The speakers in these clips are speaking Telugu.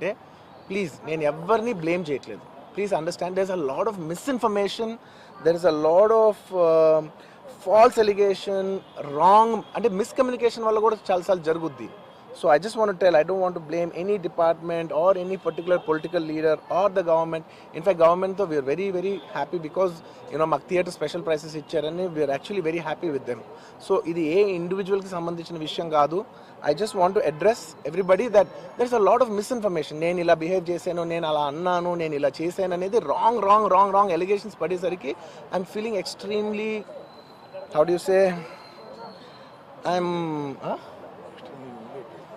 ఏంటంటే ప్లీజ్ నేను ఎవరిని బ్లేమ్ చేయట్లేదు. Please understand there is a lot of misinformation, there is a lot of false allegation, wrong అంటే మిస్కమ్యూనికేషన్ వల్ల కూడా చాలాసార్లు జరుగుద్ది. So I just want to tell, I don't want to blame any department or any particular political leader or the government. In fact, government though we are very very happy because మాకు థియేటర్ స్పెషల్ ప్రైసెస్ ఇచ్చారని we are actually very happy with them. So ఇది ఏ ఇండివిజువల్కి సంబంధించిన విషయం కాదు. I just want to address everybody that there is a lot of misinformation. నేను ఇలా బిహేవ్ చేశాను, నేను అలా అన్నాను, నేను ఇలా చేశాను అనేది రాంగ్ ఎలిగేషన్స్ పడేసరికి I'm feeling extremely, how do you say,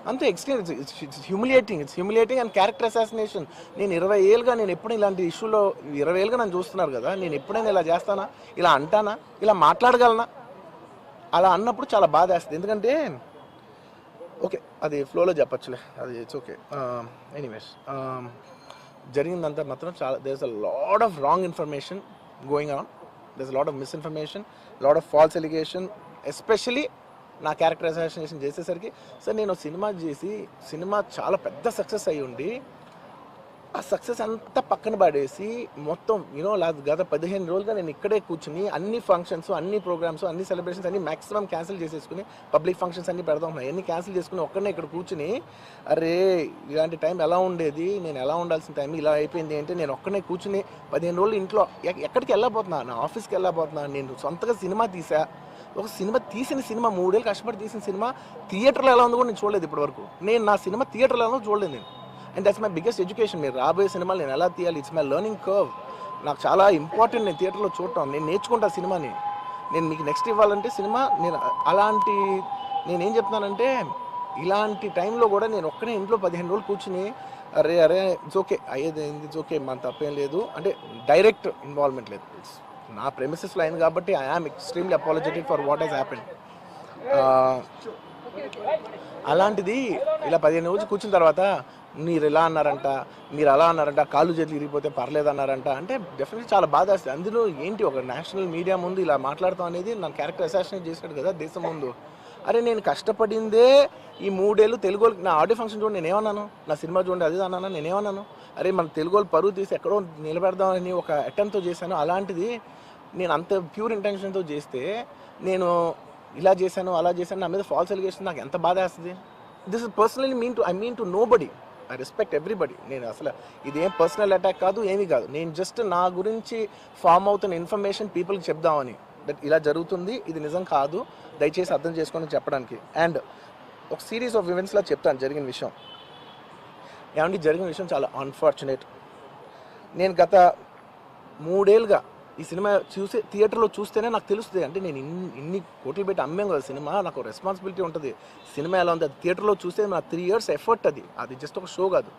అంతే extreme. It's humiliating and character assassination. నేను 20 ఏళ్ళుగా నేను ఎప్పుడు ఇలాంటి ఇష్యూలో 20 ఏళ్ళుగా నన్ను చూస్తున్నారు కదా, నేను ఎప్పుడైనా ఇలా చేస్తానా, ఇలా అంటానా, ఇలా మాట్లాడగలనా? అలా అన్నప్పుడు చాలా బాధ వేస్తుంది. ఎందుకంటే ఓకే అది ఫ్లోలో చెప్పచ్చులే, అది ఇట్స్ ఓకే. ఎనీవేస్ జరిగిందంతా మాత్రం చాలా there is a lot of wrong information going on, there is a lot of misinformation, lot of false allegation. Especially నా క్యారెక్టర్ అసాసినేషన్ చేసేసరికి సార్ నేను సినిమా చేసి సినిమా చాలా పెద్ద సక్సెస్ అయ్యి ఉండి ఆ సక్సెస్ అంతా పక్కన పడేసి మొత్తం గత 15 రోజులుగా నేను ఇక్కడే కూర్చుని అన్ని ఫంక్షన్స్, అన్ని ప్రోగ్రామ్స్, అన్ని సెలబ్రేషన్స్ అన్ని మ్యాక్సిమం క్యాన్సిల్ చేసేసుకుని పబ్లిక్ ఫంక్షన్స్ అన్ని పెడతా ఉన్నాయి, అన్ని క్యాన్సిల్ చేసుకుని ఒక్కడనే ఇక్కడ కూర్చుని అరే ఇలాంటి టైం ఎలా ఉండేది, నేను ఎలా ఉండాల్సిన టైం ఇలా అయిపోయింది అంటే నేను ఒక్కడనే కూర్చుని 15 రోజులు ఇంట్లో ఎక్కడికి వెళ్ళబోతున్నా, నా ఆఫీస్కి వెళ్ళబోతున్నా, నేను సొంతగా సినిమా తీసా. ఒక సినిమా 3 ఏళ్ళు కష్టపడి తీసిన సినిమా థియేటర్లో ఎలా ఉందో కూడా నేను చూడలేదు ఇప్పటివరకు. నేను నా సినిమా థియేటర్లో ఎలా ఉందో చూడలేదు నేను. And that's my biggest education. మీరు రాబోయే సినిమాలు నేను ఎలా తీయాలి, ఇట్స్ మై లెర్నింగ్ కర్వ్. నాకు చాలా ఇంపార్టెంట్ నేను థియేటర్లో చూడటం, నేను నేర్చుకుంటా సినిమాని. నేను మీకు నెక్స్ట్ ఇవ్వాలంటే సినిమా నేను అలాంటి నేనేం చెప్తున్నానంటే ఇలాంటి టైంలో కూడా నేను ఒక్కనే ఇంట్లో 15 రోజులు కూర్చుని అరే ఇట్స్ ఓకే అయ్యేది ఇట్స్ ఓకే మన తప్పేం లేదు అంటే డైరెక్ట్ ఇన్వాల్వ్మెంట్ లేదు. నా ప్రెమిసెస్లో అయింది కాబట్టి I am extremely apologetic for what has happened. అలాంటిది ఇలా 15 రోజులు కూర్చున్న తర్వాత మీరు ఇలా అన్నారంట, మీరు అలా అన్నారంట, కాళ్ళు చేతులు ఇరిగిపోతే పర్లేదు అన్నారంట అంటే డెఫినెట్లీ చాలా బాధ వస్తుంది. అందులో ఏంటి ఒక నేషనల్ మీడియా ముందు ఇలా మాట్లాడతాం అనేది నా క్యారెక్టర్ అసాసినేట్ చేశాడు కదా దేశం ముందు. అరే నేను కష్టపడిందే ఈ 3 ఏళ్ళు తెలుగు నా ఆడియో ఫంక్షన్ చూడండి నేనేమన్నాను, నా సినిమా చూడండి అది అన్నాను, నేనేమన్నాను, అరే మన తెలుగు పరువు తీసి ఎక్కడో నిలబెడదామని ఒక అటెంప్ట్తో చేశాను. అలాంటిది నేను అంత ప్యూర్ ఇంటెన్షన్తో చేస్తే నేను ఇలా చేశాను అలా చేశాను నా మీద ఫాల్స్ ఎలిగేషన్ నాకు ఎంత బాధ వేస్తుంది. This is personally I mean to nobody, I respect everybody. నేను అసలు ఇదేం పర్సనల్ అటాక్ కాదు, ఏమీ కాదు. నేను జస్ట్ నా గురించి ఫామ్ అవుతున్న ఇన్ఫర్మేషన్ పీపుల్కి చెప్దామని, దట్ ఇలా జరుగుతుంది ఇది నిజం కాదు దయచేసి అర్థం చేసుకొని చెప్పడానికి. అండ్ ఒక సిరీస్ ఆఫ్ ఈవెంట్స్లా చెప్తాను జరిగిన విషయం. ఏమంటే జరిగిన విషయం చాలా అన్ఫార్చునేట్. నేను గత 3 ఏళ్ళుగా ఈ సినిమా థియేటర్లో చూస్తేనే నాకు తెలుస్తుంది. అంటే నేను ఇన్ని కోట్లు పెట్టి అమ్మాం కదా సినిమా, నాకు రెస్పాన్సిబిలిటీ ఉంటుంది. సినిమా ఎలా ఉంది అది థియేటర్లో చూస్తే నా 3 years ఎఫర్ట్, అది జస్ట్ ఒక షో కాదు.